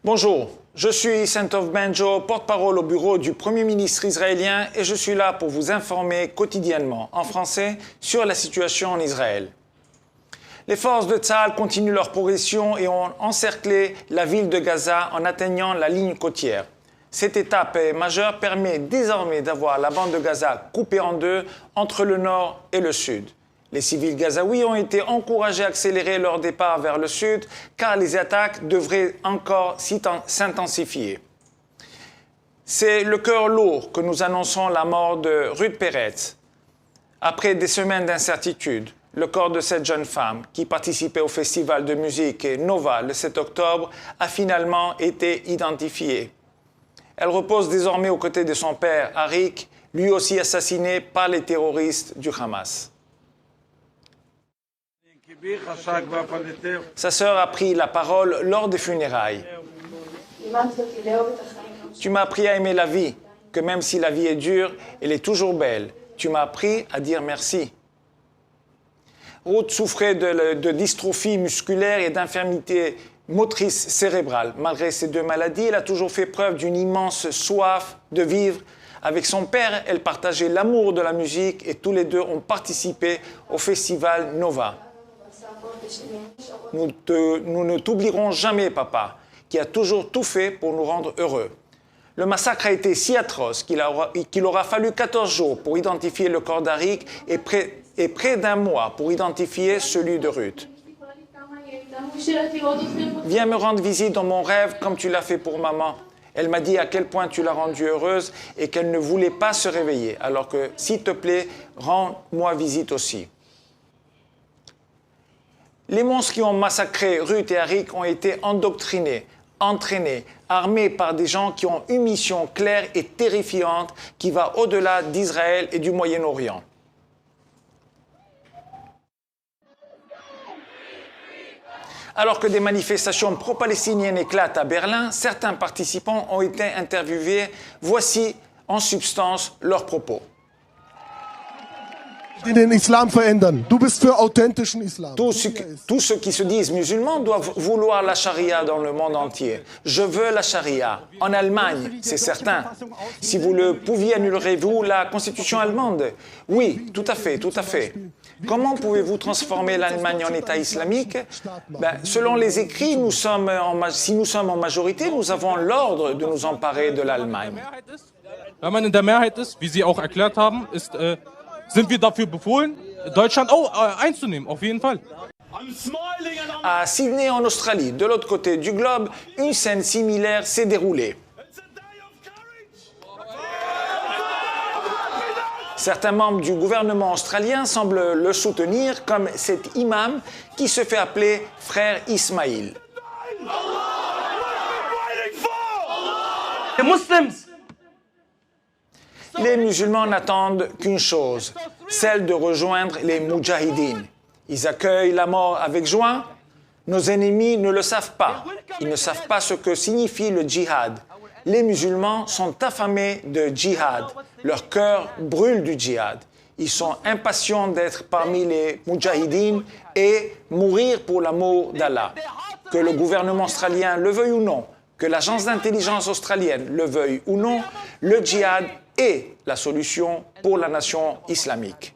Bonjour, je suis Santov Benjo, porte-parole au bureau du Premier ministre israélien et je suis là pour vous informer quotidiennement en français sur la situation en Israël. Les forces de Tsahal continuent leur progression et ont encerclé la ville de Gaza en atteignant la ligne côtière. Cette étape majeure permet désormais d'avoir la bande de Gaza coupée en deux entre le nord et le sud. Les civils gazaouis ont été encouragés à accélérer leur départ vers le sud car les attaques devraient encore s'intensifier. C'est le cœur lourd que nous annonçons la mort de Ruth Peretz. Après des semaines d'incertitude, le corps de cette jeune femme, qui participait au festival de musique Nova le 7 octobre, a finalement été identifié. Elle repose désormais aux côtés de son père, Arik, lui aussi assassiné par les terroristes du Hamas. Sa sœur a pris la parole lors des funérailles. Tu m'as appris à aimer la vie, que même si la vie est dure, elle est toujours belle. Tu m'as appris à dire merci. Ruth souffrait de dystrophie musculaire et d'infirmité motrice cérébrale. Malgré ces deux maladies, elle a toujours fait preuve d'une immense soif de vivre. Avec son père, elle partageait l'amour de la musique et tous les deux ont participé au festival Nova. Nous ne t'oublierons jamais, papa, qui a toujours tout fait pour nous rendre heureux. Le massacre a été si atroce qu'il aura fallu 14 jours pour identifier le corps d'Arik et près d'un mois pour identifier celui de Ruth. Viens me rendre visite dans mon rêve comme tu l'as fait pour maman. Elle m'a dit à quel point tu l'as rendue heureuse et qu'elle ne voulait pas se réveiller. Alors que, s'il te plaît, rends-moi visite aussi. Les monstres qui ont massacré Ruth et Arik ont été endoctrinés, entraînés, armés par des gens qui ont une mission claire et terrifiante qui va au-delà d'Israël et du Moyen-Orient. Alors que des manifestations pro-palestiniennes éclatent à Berlin, certains participants ont été interviewés. Voici en substance leurs propos. Den Islam verändern. Du bist für authentischen Islam. Tous ceux qui se disent musulmans doivent vouloir la charia dans le monde entier. Je veux la charia. En Allemagne, c'est certain. Si vous le pouviez, annullerez-vous la constitution allemande? Oui, tout à fait, tout à fait. Comment pouvez-vous transformer l'Allemagne en État islamique? Selon les écrits, si nous sommes en majorité, nous avons l'ordre de nous emparer de l'Allemagne. Wenn man in der Mehrheit ist, wie Sie auch erklärt haben, sind wir dafür befohlen, Deutschland einzunehmen, auf jeden Fall. À Sydney, en Australie, de l'autre côté du globe, une scène similaire s'est déroulée. Certains membres du gouvernement australien semblent le soutenir, comme cet imam qui se fait appeler frère Ismaïl. Les musulmans n'attendent qu'une chose, celle de rejoindre les Moudjahidines. Ils accueillent la mort avec joie. Nos ennemis ne le savent pas. Ils ne savent pas ce que signifie le djihad. Les musulmans sont affamés de djihad. Leur cœur brûle du djihad. Ils sont impatients d'être parmi les Moudjahidines et mourir pour l'amour d'Allah. Que le gouvernement australien le veuille ou non, que l'agence d'intelligence australienne le veuille ou non, le djihad est la solution pour la nation islamique.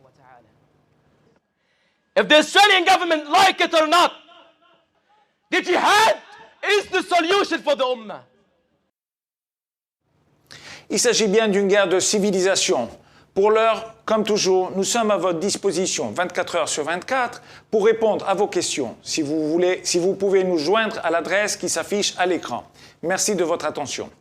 If the Australian government like it or not, the jihad is the solution for the ummah. Il s'agit bien d'une guerre de civilisation. Pour l'heure, comme toujours, nous sommes à votre disposition 24 heures sur 24 pour répondre à vos questions. Si vous pouvez nous joindre à l'adresse qui s'affiche à l'écran. Merci de votre attention.